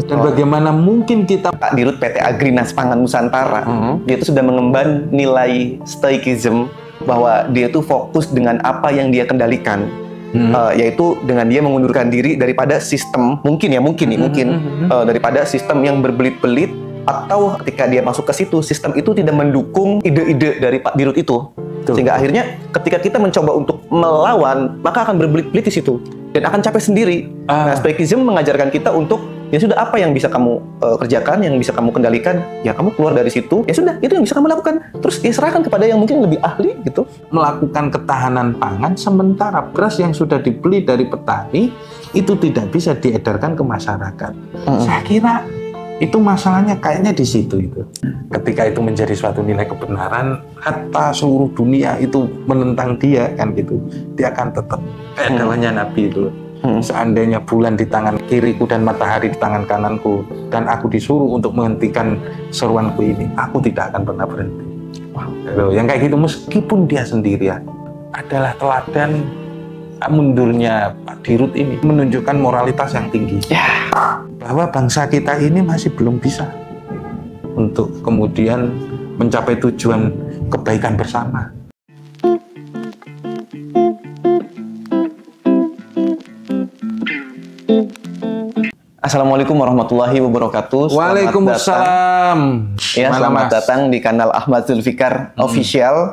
Dan bagaimana mungkin kita Pak Dirut PT Agrinas Pangan Nusantara, dia itu sudah mengemban nilai stoicism bahwa dia itu fokus dengan apa yang dia kendalikan, yaitu dengan dia mengundurkan diri daripada sistem daripada sistem yang berbelit-belit, atau ketika dia masuk ke situ, sistem itu tidak mendukung ide-ide dari Pak Dirut itu. Sehingga akhirnya ketika kita mencoba untuk melawan, maka akan berbelit-belit di situ dan akan capek sendiri. Nah, stoicism mengajarkan kita untuk ya sudah, apa yang bisa kamu kerjakan, yang bisa kamu kendalikan, ya kamu keluar dari situ, ya sudah, itu yang bisa kamu lakukan. Terus ya serahkan kepada yang mungkin lebih ahli gitu. melakukan ketahanan pangan sementara beras yang sudah dibeli dari petani itu tidak bisa diedarkan ke masyarakat. Saya kira itu masalahnya kayaknya di situ itu. Ketika itu menjadi suatu nilai kebenaran, hatta seluruh dunia itu menentang dia kan gitu, dia akan tetap kayak dakwahnya Nabi itu. Seandainya bulan di tangan kiriku dan matahari di tangan kananku, dan aku disuruh untuk menghentikan seruanku ini, aku tidak akan pernah berhenti. Yang kayak gitu, meskipun dia sendirian, adalah teladan mundurnya Pak Dirut ini menunjukkan moralitas yang tinggi. Bahwa bangsa kita ini masih belum bisa untuk kemudian mencapai tujuan kebaikan bersama. Assalamualaikum warahmatullahi wabarakatuh. Waalaikumsalam. Selamat datang di kanal Ahmad Zulfikar Official,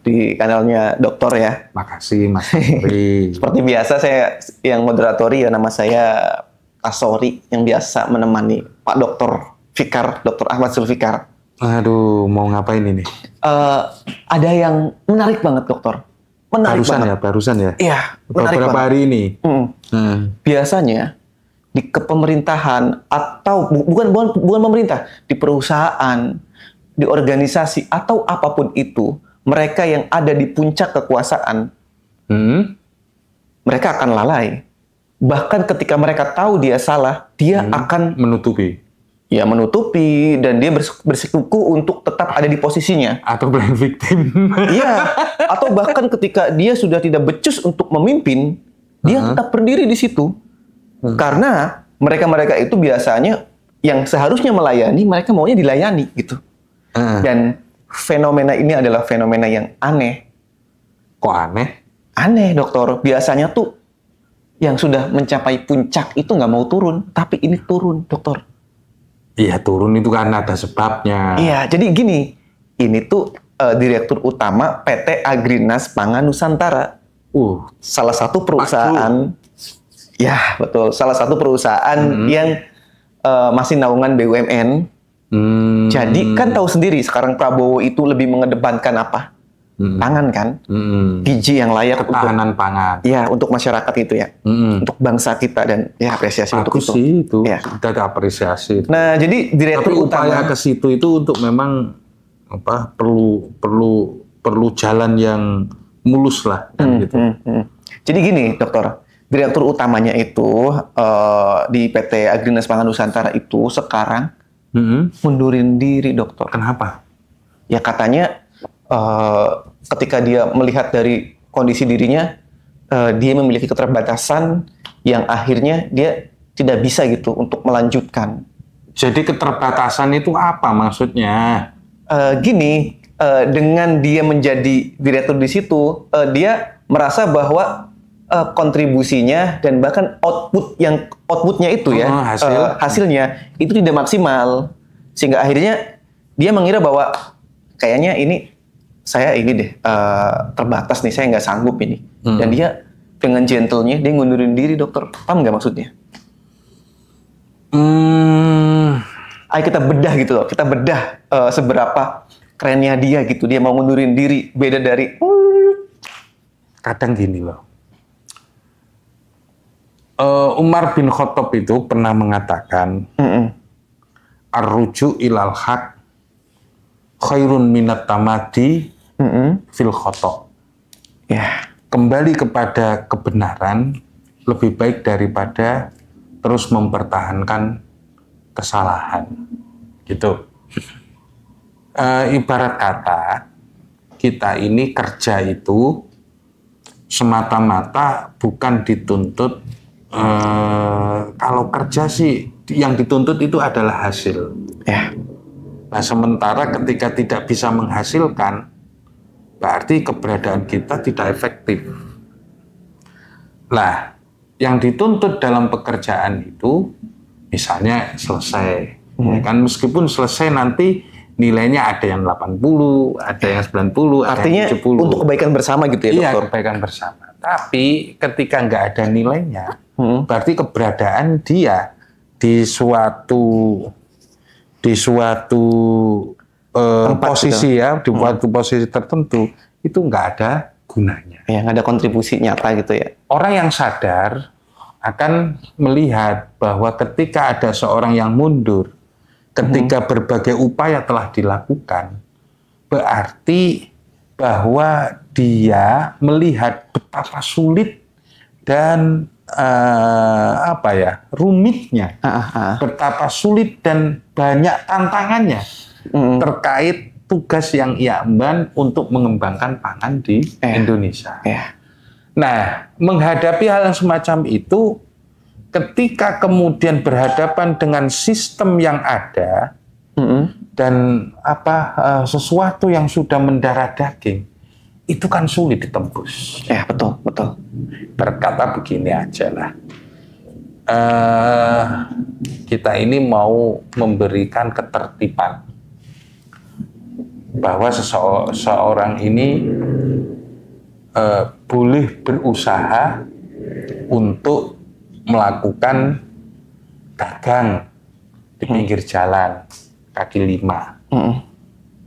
di kanalnya Dokter ya. Makasih Mas Ari. Seperti biasa saya yang moderatori ya, nama saya Asori yang biasa menemani Pak Dokter Fikar, Dokter Ahmad Zulfikar. Aduh, mau ngapain ini? Ada yang menarik banget, Dokter. Barusan ya? Iya, menarik beberapa banget. hari ini. Biasanya di kepemerintahan atau bukan pemerintah, di perusahaan, di organisasi atau apapun itu, mereka yang ada di puncak kekuasaan, mereka akan lalai. Bahkan ketika mereka tahu dia salah, dia akan menutupi dan dia bersikuku untuk tetap ada di posisinya. Atau blame victim. Iya, atau bahkan ketika dia sudah tidak becus untuk memimpin, dia tetap berdiri di situ. Karena mereka itu biasanya yang seharusnya melayani, mereka maunya dilayani gitu. Dan fenomena ini adalah fenomena yang aneh. Kok aneh? Aneh, Dokter. Biasanya tuh yang sudah mencapai puncak itu nggak mau turun, tapi ini turun, Dokter. Iya, turun itu kan ada sebabnya. Iya, jadi gini, ini tuh Direktur Utama PT Agrinas Pangan Nusantara. Salah satu perusahaan, ya betul, salah satu perusahaan yang masih naungan BUMN. Jadi kan tahu sendiri sekarang Prabowo itu lebih mengedepankan apa? Pangan kan? Gizi yang layak, ketahanan pangan. Ya, untuk masyarakat itu ya. Untuk bangsa kita, dan ya apresiasi untuk itu. Sih itu. Ya. Kita ada apresiasi. Nah, jadi Direktur Tapi upaya ke situ itu untuk memang apa? Perlu jalan yang mulus lah kan gitu. Jadi gini, Dokter. Direktur utamanya itu di PT Agrinas Pangan Nusantara itu sekarang mundurin diri, Dokter. Kenapa? Ya katanya ketika dia melihat dari kondisi dirinya, dia memiliki keterbatasan yang akhirnya dia tidak bisa gitu untuk melanjutkan. Jadi keterbatasan itu apa maksudnya? Gini, dengan dia menjadi direktur di situ, dia merasa bahwa kontribusinya dan bahkan outputnya itu hasilnya itu tidak maksimal, sehingga akhirnya dia mengira bahwa kayaknya saya terbatas nih, saya nggak sanggup ini. Dan dia dengan gentle-nya dia ngundurin diri, Dokter. Paham nggak maksudnya? Ayo kita bedah gitu loh, kita bedah seberapa kerennya dia gitu. Dia mau ngundurin diri, beda dari kadang gini loh. Umar bin Khattab itu pernah mengatakan, ar-ruju ilal haq khairun minat tamadi fil khotok. Kembali kepada kebenaran lebih baik daripada terus mempertahankan kesalahan. Gitu. Ibarat kata, kita ini kerja itu semata-mata bukan dituntut kalau kerja sih yang dituntut itu adalah hasil. Ya. Nah, sementara ketika tidak bisa menghasilkan, berarti keberadaan kita tidak efektif. Nah, yang dituntut dalam pekerjaan itu, misalnya selesai, ya kan, meskipun selesai nanti nilainya ada yang 80, ada yang 90, artinya ada yang 70. Untuk kebaikan bersama gitu ya, iya, dokter? Iya, kebaikan bersama. Tapi ketika nggak ada nilainya, berarti keberadaan dia di suatu posisi gitu. Ya, di suatu posisi tertentu itu nggak ada gunanya. Ya, nggak ada kontribusi nyata gitu ya. Orang yang sadar akan melihat bahwa ketika ada seorang yang mundur, ketika berbagai upaya telah dilakukan, berarti bahwa dia melihat betapa sulit dan rumitnya, betapa sulit dan banyak tantangannya terkait tugas yang ia emban untuk mengembangkan pangan di Indonesia. Nah, menghadapi hal yang semacam itu, ketika kemudian berhadapan dengan sistem yang ada dan sesuatu yang sudah mendarah daging, itu kan sulit ditembus. Ya, betul. Berkata begini aja lah, kita ini mau memberikan ketertiban bahwa seseorang ini boleh berusaha untuk melakukan dagang di pinggir jalan kaki lima.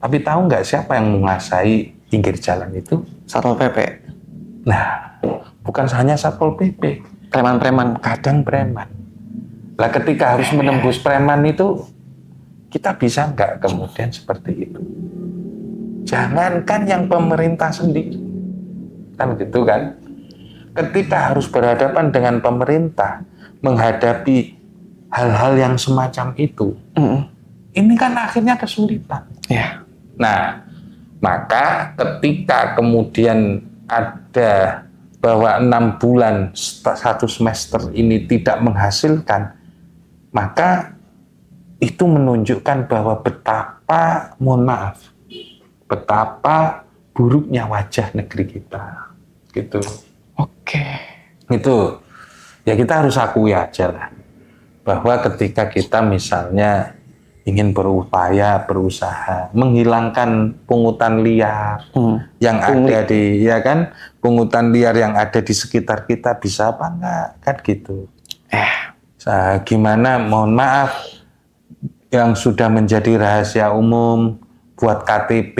Tapi tahu nggak siapa yang menguasai pinggir jalan itu? Satpol PP. Nah, bukan hanya Satpol PP, preman-preman, kadang preman. Lah ketika harus menembus preman itu, kita bisa nggak kemudian seperti itu? Jangankan yang pemerintah sendiri, kan gitu kan? Ketika harus berhadapan dengan pemerintah, menghadapi hal-hal yang semacam itu, ini kan akhirnya kesulitan. Ya. Nah, maka ketika kemudian ada bahwa 6 bulan 1 semester ini tidak menghasilkan, maka itu menunjukkan bahwa betapa buruknya wajah negeri kita, gitu. Oke. Itu ya kita harus akui aja lah, bahwa ketika kita misalnya ingin berusaha menghilangkan pungutan liar yang ada pungutan liar yang ada di sekitar kita, bisa apa enggak, kan gitu. Gimana, mohon maaf, yang sudah menjadi rahasia umum, buat KTP,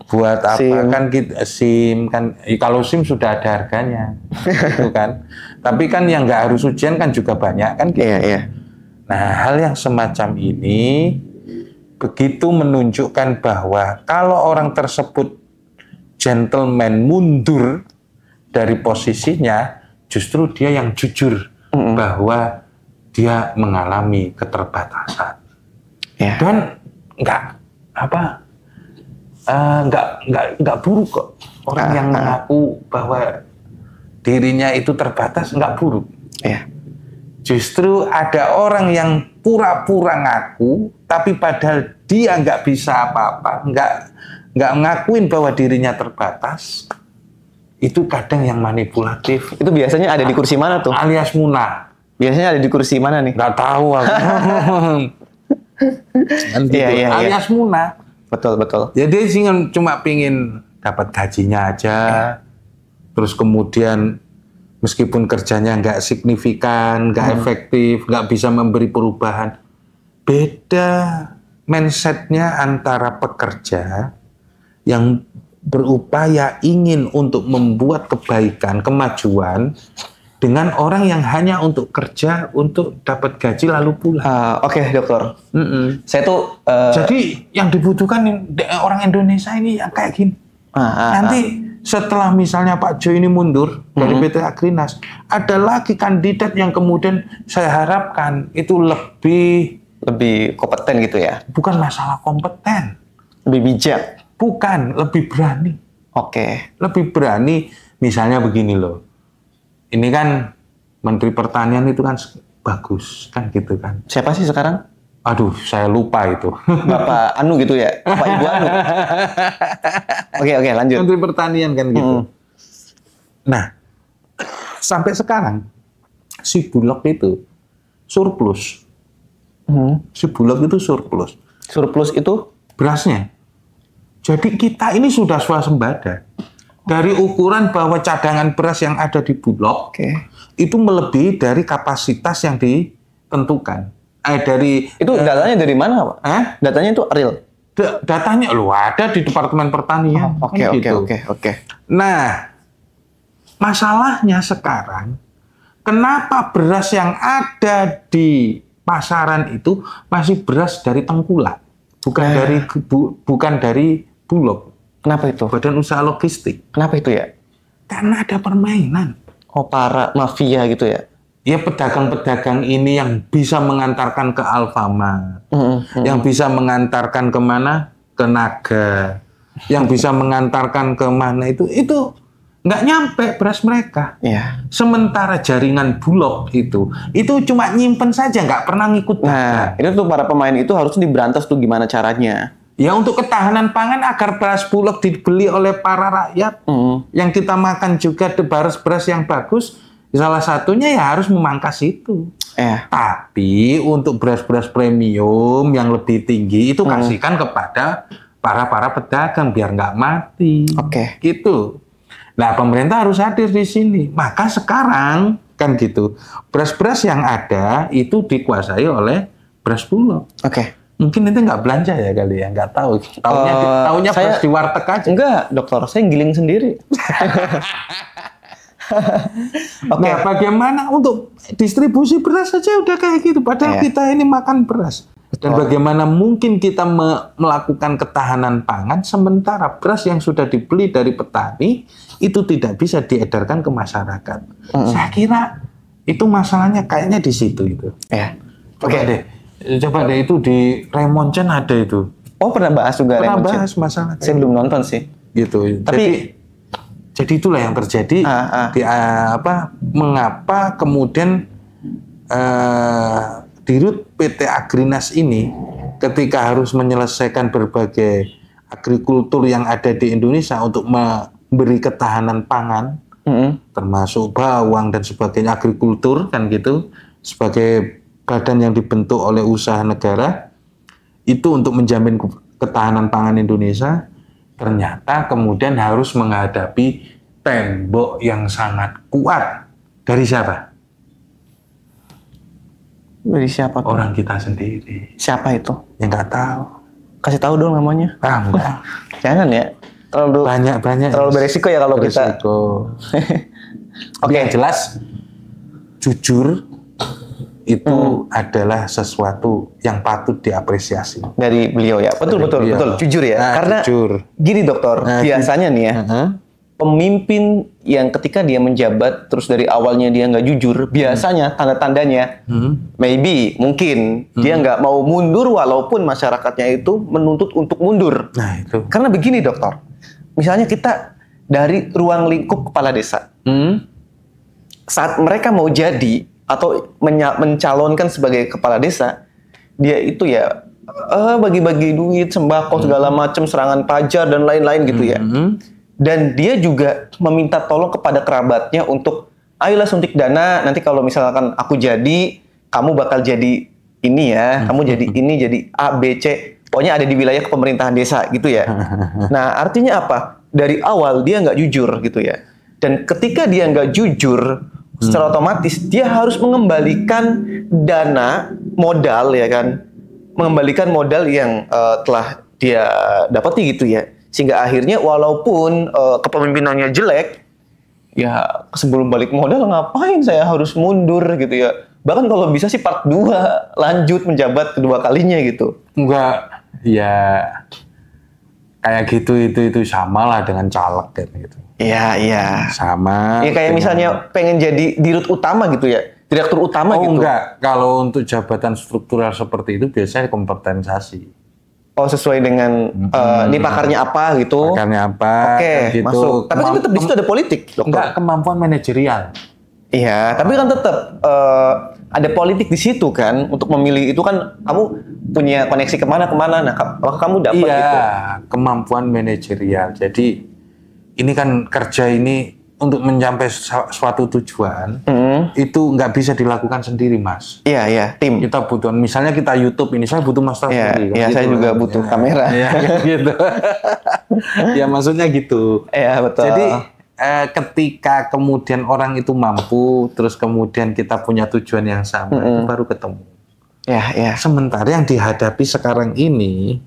buat apa SIM. Kan SIM kan, kalau SIM sudah ada harganya, gitu kan. Tapi kan yang nggak harus ujian kan juga banyak kan. Gitu. Iya. Nah, hal yang semacam ini begitu menunjukkan bahwa kalau orang tersebut gentleman mundur dari posisinya, justru dia yang jujur bahwa dia mengalami keterbatasan. Dan nggak buruk kok orang yang mengaku bahwa dirinya itu terbatas, nggak buruk. Justru ada orang yang pura-pura ngaku, tapi padahal dia nggak bisa apa-apa, nggak ngakuin bahwa dirinya terbatas. Itu kadang yang manipulatif. Itu biasanya ada di kursi mana tuh? Alias munah. Biasanya ada di kursi mana nih? Nggak tahu aku. Alias munah. Betul. Jadi sih cuma pingin dapat gajinya aja, terus kemudian meskipun kerjanya nggak signifikan, nggak efektif, nggak bisa memberi perubahan. Beda mindsetnya antara pekerja yang berupaya ingin untuk membuat kebaikan, kemajuan, dengan orang yang hanya untuk kerja, untuk dapat gaji lalu pulang. Oke, dokter. Saya tuh jadi yang dibutuhkan orang Indonesia ini yang kayak gini. Nanti setelah misalnya Pak Jo ini mundur dari PT Agrinas, ada lagi kandidat yang kemudian saya harapkan itu lebih kompeten gitu ya. Bukan masalah kompeten, lebih bijak. Bukan, lebih berani. Oke. Lebih berani, misalnya begini loh. Ini kan Menteri Pertanian itu kan bagus kan gitu kan. Siapa sih sekarang? Aduh, saya lupa itu. Bapak Anu gitu ya? Bapak Ibu Anu? Oke, lanjut. Menteri Pertanian kan gitu. Nah, sampai sekarang si Bulog itu surplus. Si Bulog itu surplus. Surplus itu? Berasnya. Jadi kita ini sudah swasembada. Dari ukuran bahwa cadangan beras yang ada di Bulog itu melebihi dari kapasitas yang ditentukan. Itu datanya dari mana, Pak? Datanya itu real? Datanya ada di Departemen Pertanian. Oke. Nah, masalahnya sekarang, kenapa beras yang ada di pasaran itu masih beras dari tengkulak, bukan dari Bulog. Kenapa itu? Badan Usaha Logistik. Kenapa itu ya? Karena ada permainan. Oh, para mafia gitu ya? Ya, pedagang-pedagang ini yang bisa mengantarkan ke Alfamart, yang bisa mengantarkan kemana? Ke Naga, yang bisa mengantarkan ke mana itu nggak nyampe beras mereka. Iya. Sementara jaringan Bulog itu cuma nyimpen saja, nggak pernah ngikut. Nah, itu tuh para pemain itu harus diberantas tuh gimana caranya? Ya, untuk ketahanan pangan agar beras Bulog dibeli oleh para rakyat, yang kita makan juga beras yang bagus, salah satunya ya harus memangkas itu. Tapi untuk beras-beras premium yang lebih tinggi itu kasihkan kepada para pedagang biar nggak mati. Gitu. Nah, pemerintah harus hadir di sini. Maka sekarang kan gitu, beras-beras yang ada itu dikuasai oleh beras Bulog. Mungkin itu nggak belanja ya kali ya, nggak tahu. Taunya beras di warteg aja. Enggak, dokter, saya giling sendiri. Nah, bagaimana untuk distribusi beras saja udah kayak gitu. Padahal kita ini makan beras. Dan bagaimana mungkin kita melakukan ketahanan pangan sementara beras yang sudah dibeli dari petani itu tidak bisa diedarkan ke masyarakat. Saya kira itu masalahnya kayaknya di situ itu. Coba deh itu di Raymond Chen ada itu. Oh, pernah bahas juga Raymond Chen. Pernah bahas masalah. Saya belum nonton sih. Gitu. Jadi itulah yang terjadi. Mengapa kemudian Dirut PT Agrinas ini ketika harus menyelesaikan berbagai agrikultur yang ada di Indonesia untuk memberi ketahanan pangan, termasuk bawang dan sebagainya, agrikultur kan gitu, sebagai badan yang dibentuk oleh usaha negara itu untuk menjamin ketahanan pangan Indonesia, ternyata kemudian harus menghadapi tembok yang sangat kuat. Dari siapa? Dari siapa tuh? Orang kita sendiri. Siapa itu? Ya nggak tahu. Kasih tahu dong namanya. Enggak. Jangan ya. Terlalu banyak. Terlalu beresiko ya kalau kita. Yang jelas jujur itu adalah sesuatu yang patut diapresiasi dari beliau ya. Betul. Jujur ya. Karena jujur. Gini dokter, biasanya nih ya, pemimpin yang ketika dia menjabat terus dari awalnya dia nggak jujur, biasanya tanda-tandanya mungkin dia nggak mau mundur walaupun masyarakatnya itu menuntut untuk mundur. Nah, itu. Karena begini dokter, misalnya kita dari ruang lingkup kepala desa, saat mereka mau jadi atau mencalonkan sebagai kepala desa, dia itu ya bagi-bagi duit, sembako segala macam, serangan pajak dan lain-lain gitu ya. Dan dia juga meminta tolong kepada kerabatnya untuk ayolah suntik dana, nanti kalau misalkan aku jadi, kamu bakal jadi ini ya, kamu jadi ini, jadi A, B, C, pokoknya ada di wilayah pemerintahan desa gitu ya. Nah, artinya apa? Dari awal dia nggak jujur gitu ya. Dan ketika dia nggak jujur, secara otomatis dia harus mengembalikan dana modal ya kan, mengembalikan modal yang telah dia dapati gitu ya. Sehingga akhirnya walaupun kepemimpinannya jelek, ya sebelum balik modal ngapain saya harus mundur gitu ya. Bahkan kalau bisa sih part 2 lanjut menjabat kedua kalinya gitu. Enggak, ya kayak gitu itu sama lah dengan caleg kan gitu. Iya. Sama. Ya kayak misalnya pengen jadi dirut utama gitu ya, direktur utama gitu. Oh enggak, kalau untuk jabatan struktural seperti itu biasanya kompensasi. Oh, sesuai dengan ini pakarnya apa gitu. Pakarnya apa. Oke, gitu. masuk. Tapi kan tetap di situ ada politik, dokter. Enggak, kemampuan manajerial. Iya, tapi kan tetap ada politik di situ kan, untuk memilih itu kan kamu punya koneksi kemana-kemana, nah apakah kamu dapat gitu? Kemampuan manajerial. Jadi ini kan kerja ini untuk mencapai suatu tujuan, itu nggak bisa dilakukan sendiri, Mas. Iya, tim. Kita butuh, misalnya kita YouTube ini, saya butuh master sendiri. Iya, gitu. Saya juga butuh kamera. Iya, gitu. Ya maksudnya gitu. Iya, betul. Jadi ketika kemudian orang itu mampu, terus kemudian kita punya tujuan yang sama, itu baru ketemu. Ya. Sementara yang dihadapi sekarang ini,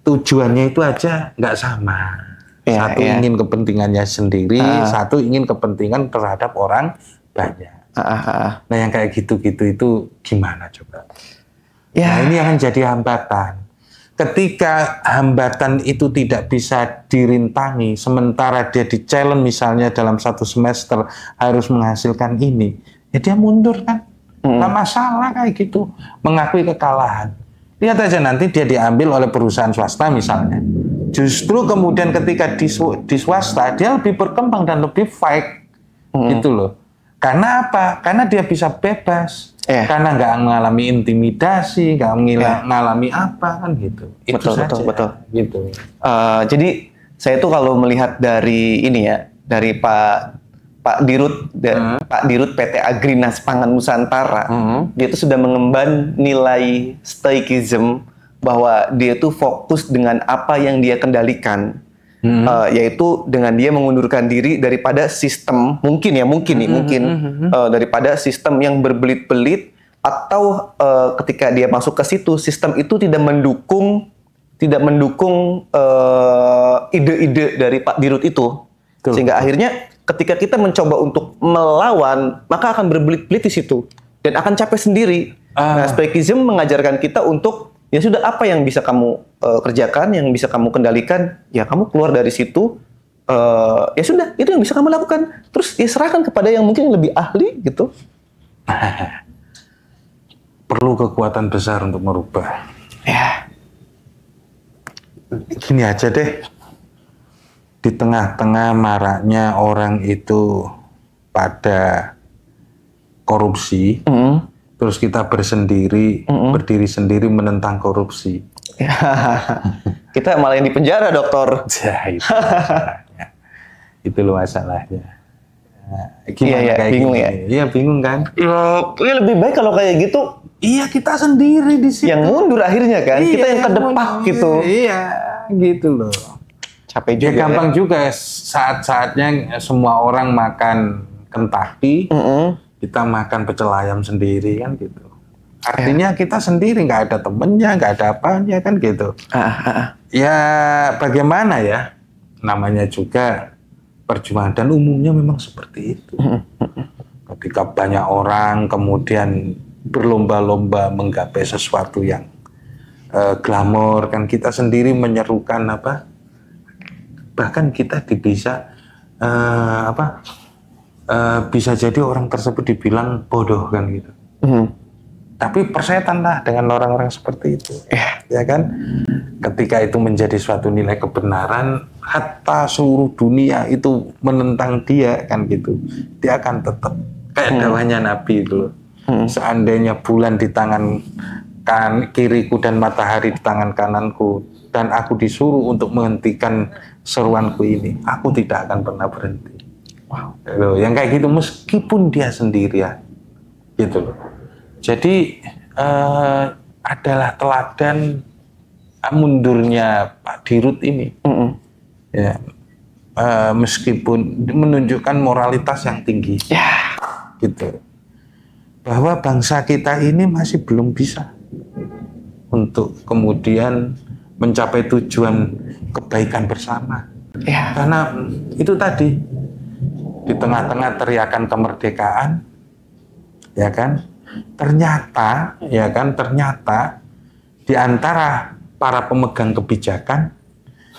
tujuannya itu aja nggak sama. Satu ingin kepentingannya sendiri, satu ingin kepentingan terhadap orang banyak. Nah yang kayak gitu-gitu itu gimana coba? Nah ini akan jadi hambatan. Ketika hambatan itu tidak bisa dirintangi, sementara dia di-challenge misalnya dalam satu semester harus menghasilkan ini, ya dia mundur kan? Nggak masalah kayak gitu, mengakui kekalahan. Lihat aja nanti dia diambil oleh perusahaan swasta misalnya. Justru kemudian ketika di swasta dia lebih berkembang dan lebih fight gitu loh. Karena apa? Karena dia bisa bebas. Karena nggak mengalami intimidasi, nggak mengalami apa kan gitu. Itu saja. Betul. Gitu. Jadi saya tuh kalau melihat dari ini ya, dari Pak Dirut PT Agrinas Pangan Nusantara, dia itu sudah mengemban nilai stoikism, bahwa dia tuh fokus dengan apa yang dia kendalikan, yaitu dengan dia mengundurkan diri daripada sistem daripada sistem yang berbelit-belit, atau ketika dia masuk ke situ, sistem itu tidak mendukung ide-ide dari Pak Dirut itu. Sehingga akhirnya ketika kita mencoba untuk melawan, maka akan berbelit-belit di situ dan akan capek sendiri. Nah, stoikism mengajarkan kita untuk ya sudah, apa yang bisa kamu kerjakan, yang bisa kamu kendalikan, ya kamu keluar dari situ. Ya sudah, itu yang bisa kamu lakukan. Terus ya serahkan kepada yang mungkin lebih ahli gitu. Perlu kekuatan besar untuk merubah. Ya. Gini aja deh. Di tengah-tengah maraknya orang itu pada korupsi, terus kita berdiri sendiri menentang korupsi. Kita malah yang di penjara, dokter. Ya, itu masalahnya. Itu loh masalahnya. Gimana kayak bingung gini? Ya? Iya, bingung kan? Ya lebih baik kalau kayak gitu. Iya, kita sendiri di situ. Yang mundur akhirnya kan, kita yang kedepak gitu. Iya, gitu loh. Capek juga. Ya gampang juga saat-saatnya semua orang makan Kentucky, kita makan pecel ayam sendiri kan gitu. Artinya kita sendiri, nggak ada temennya, nggak ada apanya kan gitu. Ya bagaimana ya? Namanya juga perjuangan dan umumnya memang seperti itu. Ketika banyak orang kemudian berlomba-lomba menggapai sesuatu yang glamor, kan kita sendiri menyerukan apa? Bahkan kita bisa bisa jadi orang tersebut dibilang bodoh kan gitu. Tapi persetan lah dengan orang-orang seperti itu, ya kan? Ketika itu menjadi suatu nilai kebenaran, hatta seluruh dunia itu menentang dia kan gitu, dia akan tetap kayak dakwahnya Nabi itu loh. Seandainya bulan di tangan kiriku dan matahari di tangan kananku, dan aku disuruh untuk menghentikan seruanku ini, aku tidak akan pernah berhenti. Wow. Loh, yang kayak gitu meskipun dia sendirian, gitu loh. Jadi adalah teladan mundurnya Pak Dirut ini, ya, meskipun menunjukkan moralitas yang tinggi, gitu. Bahwa bangsa kita ini masih belum bisa untuk kemudian mencapai tujuan kebaikan bersama. Karena itu tadi, di tengah-tengah teriakan kemerdekaan, ya kan, ternyata di antara para pemegang kebijakan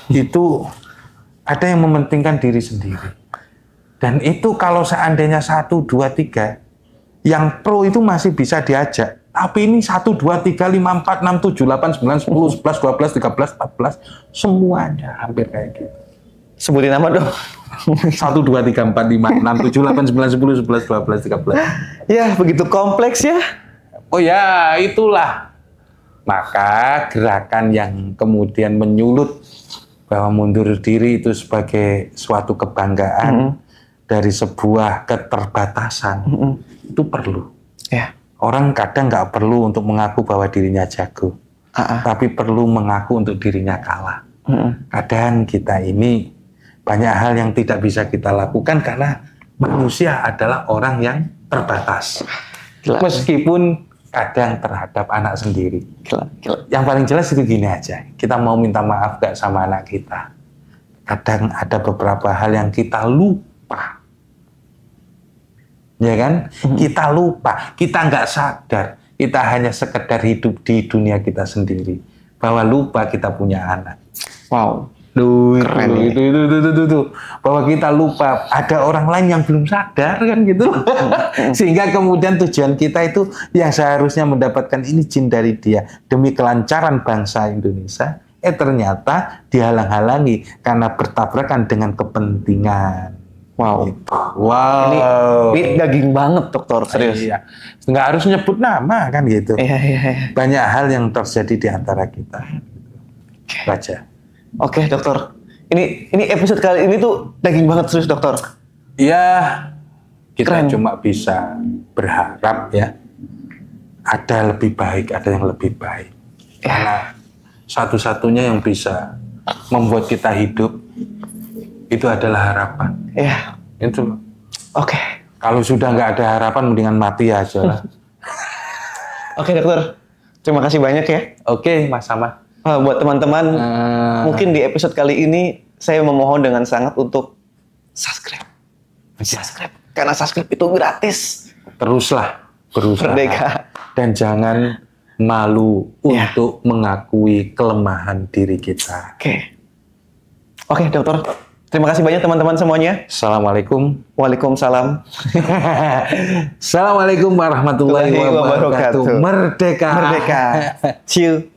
itu ada yang mementingkan diri sendiri. Dan itu kalau seandainya 1, 2, 3, yang pro itu masih bisa diajak. Tapi ini 1, 2, 3, 5, 4, 6, 7, 8, 9, 10, 11, 12, 13, 14, semuanya hampir kayak gitu. Sebutin nama dong. 1, 2, 3, 4, 5, 6, 7, 8, 9, 10, 11, 12, 13. Ya, begitu kompleks ya. Oh ya, itulah. Maka gerakan yang kemudian menyulut bahwa mundur diri itu sebagai suatu kebanggaan dari sebuah keterbatasan, itu perlu. Ya. Orang kadang nggak perlu untuk mengaku bahwa dirinya jago, tapi perlu mengaku untuk dirinya kalah. Kadang kita ini banyak hal yang tidak bisa kita lakukan karena manusia adalah orang yang terbatas. Gila. Meskipun kadang terhadap anak sendiri. Gila. Yang paling jelas itu gini aja, kita mau minta maaf gak sama anak kita. Kadang ada beberapa hal yang kita lupa. Ya kan? Kita lupa, kita nggak sadar. Kita hanya sekedar hidup di dunia kita sendiri. Bahwa lupa kita punya anak. Wow. Keren itu. Bahwa kita lupa ada orang lain yang belum sadar kan gitu. Sehingga kemudian tujuan kita itu yang seharusnya mendapatkan izin dari dia demi kelancaran bangsa Indonesia, ternyata dihalang-halangi karena bertabrakan dengan kepentingan. Wow. Gitu. Wow. Ini daging banget, dokter, serius. Iya. Nggak harus nyebut nama kan gitu. Iya. Banyak hal yang terjadi di antara kita. Baca. Oke, dokter. Ini episode kali ini tuh daging banget, serius, dokter. Ya, kita Keren. cuma bisa berharap ya. Ada lebih baik, ada yang lebih baik. Karena satu-satunya yang bisa membuat kita hidup itu adalah harapan. Iya. Itu. Oke. Kalau sudah nggak ada harapan, mendingan mati aja lah. Oke, dokter. Terima kasih banyak ya. Oke, Mas Sama. Buat teman-teman, mungkin di episode kali ini saya memohon dengan sangat untuk subscribe. Karena subscribe itu gratis. Teruslah berusaha. Merdeka. Dan jangan malu untuk mengakui kelemahan diri kita. Oke, dokter. Terima kasih banyak teman-teman semuanya. Assalamualaikum. Waalaikumsalam. Assalamualaikum warahmatullahi wabarakatuh. Merdeka. Ciu.